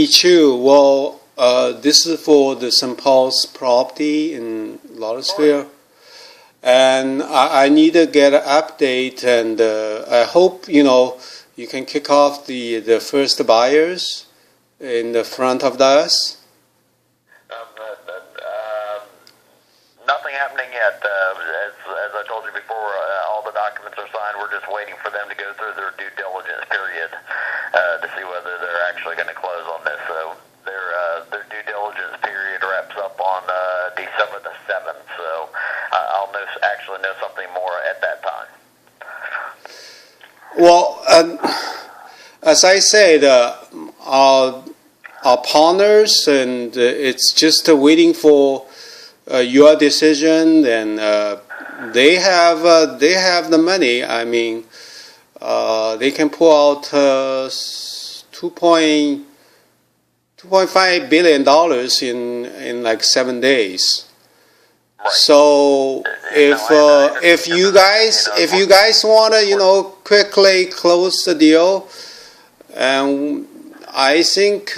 True. Well, this is for the St. Paul's property in Lauderdale, and I need to get an update, and I hope you can kick off the first buyers in the front of us. Nothing happening yet. As I told you before, all the documents are signed. We're just waiting for them to go through their due diligence period to see whether they're actually going to close on this. So their due diligence period wraps up on December the 7th. So I'll actually know something more at that time. Well, as I said, our partners, and it's just waiting for your decision, and they have the money. I mean, they can pull out $2.5 billion in like 7 days. Right. So if you guys want to quickly close the deal, and I think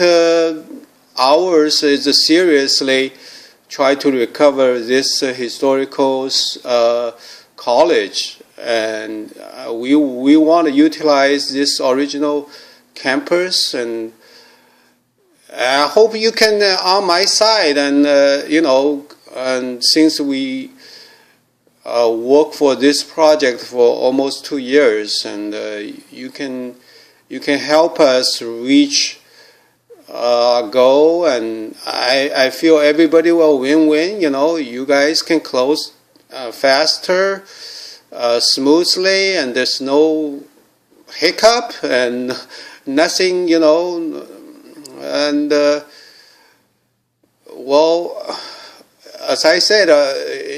ours is seriously try to recover this historical college, and we want to utilize this original campus, and I hope you can on my side, and and since we work for this project for almost 2 years, and you can help us reach goal, and I feel everybody will win-win. You guys can close faster, smoothly, and there's no hiccup and nothing, and well, as I said,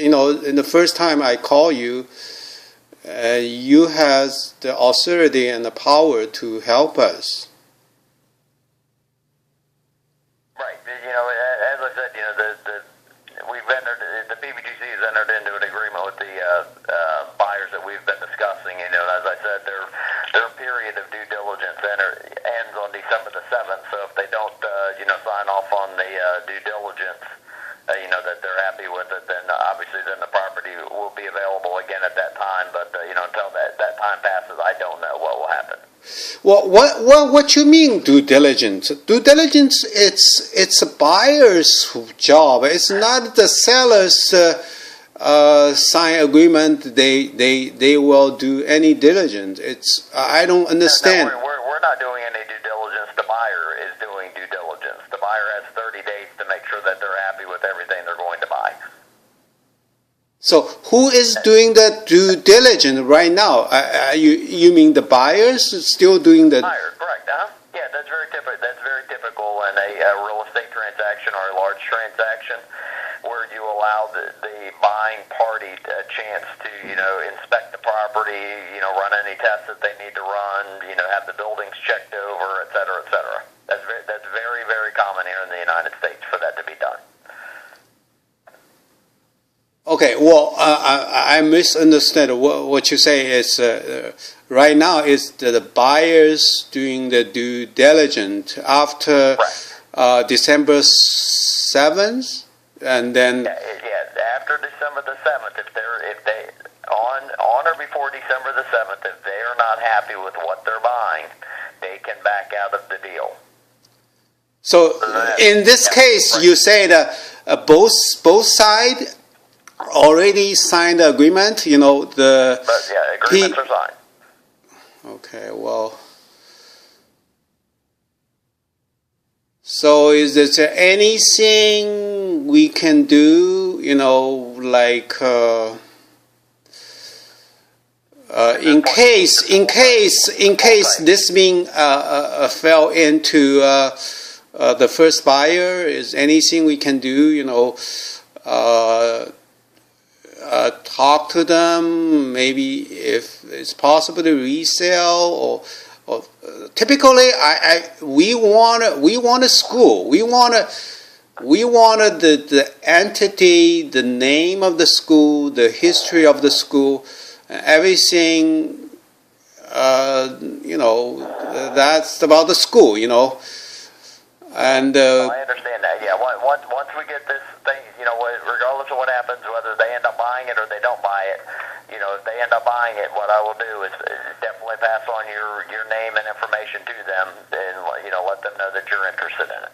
in the first time I call you, you has the authority and the power to help us. As I said, the PBGC has entered into an agreement with the buyers that we've been discussing. As I said, their period of due diligence ends on December the 7th. So if they don't, sign off on the due diligence, that they're happy with it, then obviously then the property will be available again at that time. But until that time passes, I don't know what will happen. Well, what you mean due diligence? Due diligence, it's a buyer's job. It's not the seller's sign agreement. They will do any diligence. I don't understand. No, we're not doing any due diligence. The buyer is doing due diligence. The buyer has 30 days to make sure that they're happy with everything they're going to buy. So who is doing the due diligence right now? You mean the buyers still doing the buyer? Correct. Yeah, that's very typical. That's very typical in a real estate transaction or a large transaction, where you allow the buying party a chance to inspect the property, run any tests that they need to run, have the buildings checked over, et cetera, et cetera. That's very, very common here in the United States for that to be done. Okay, well, I misunderstood. What you say is right now is the buyers doing the due diligence after December 7th, and then after December the 7th, if they on or before December the 7th, if they are not happy with what they're buying, they can back out of the deal. So in this case, you say that both sides already signed the agreement, agreements are signed. Okay, well, so is there anything we can do, like in case this being fell into the first buyer, is anything we can do, talk to them, maybe if it's possible to resell, or typically we want a school, we wanted the entity, the name of the school, the history of the school, everything, that's about the school, And I understand that. Yeah, once we get this thing, regardless of what happens, whether they end up buying it or they don't buy it, if they end up buying it, what I will do is definitely pass on your name and information to them, and let them know that you're interested in it.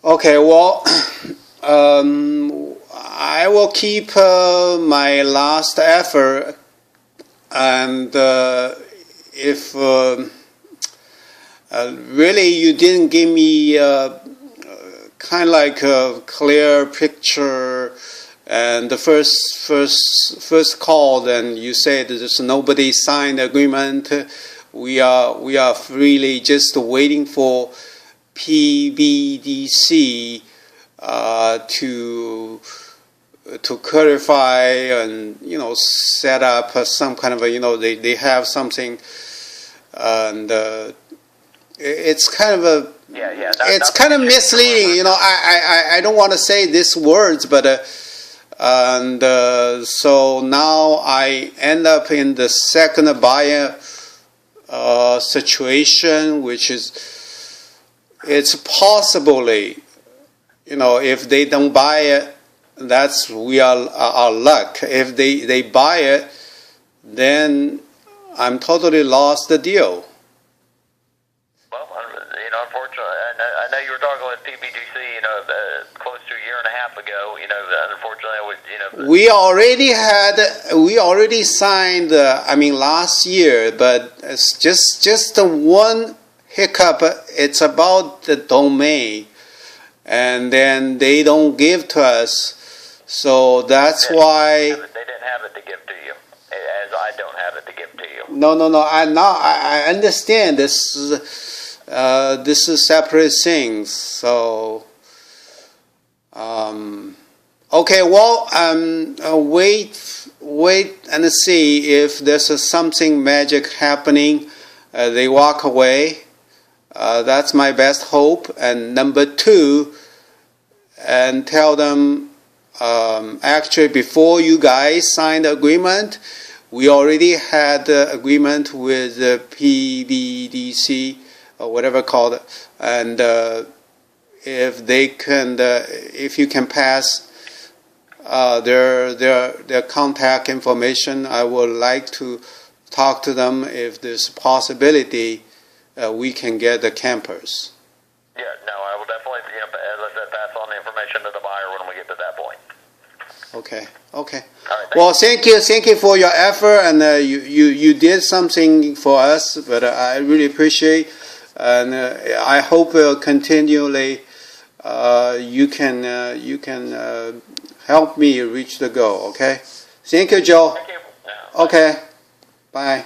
Okay, well, I will keep my last effort, and if really you didn't give me kind of like a clear picture, and the first call, then you said there's nobody signed agreement. We are really just waiting for PBDC to clarify and set up some kind of they have something, and it's kind of a it's kind of misleading. I don't want to say these words, but so now I end up in the second buyer situation, which is it's possibly if they don't buy it, that's we are our luck. If they buy it, then I'm totally lost the deal. Well, unfortunately, I know you were talking with PBGC, close to a year and a half ago. Unfortunately, we already signed. Last year, but it's just one hiccup. It's about the domain, and then they don't give to us. So that's why they didn't have it to give to you, as I don't have it to give to you. No. I understand this. This is separate things. So, okay. Well, wait and see if there's something magic happening. They walk away. That's my best hope. And number two, and tell them. Actually, before you guys signed the agreement, we already had the agreement with the PBDC or whatever called, and if they can, if you can pass their contact information, I would like to talk to them if there's a possibility we can get the campers. Yeah, no, I will definitely pass on the information to the buyer when we get to that point. Okay. Right, Well, thank you for your effort, and you did something for us, but I really appreciate, and I hope continually you can help me reach the goal. Okay. Thank you, Joe. Thank you. Okay. Bye.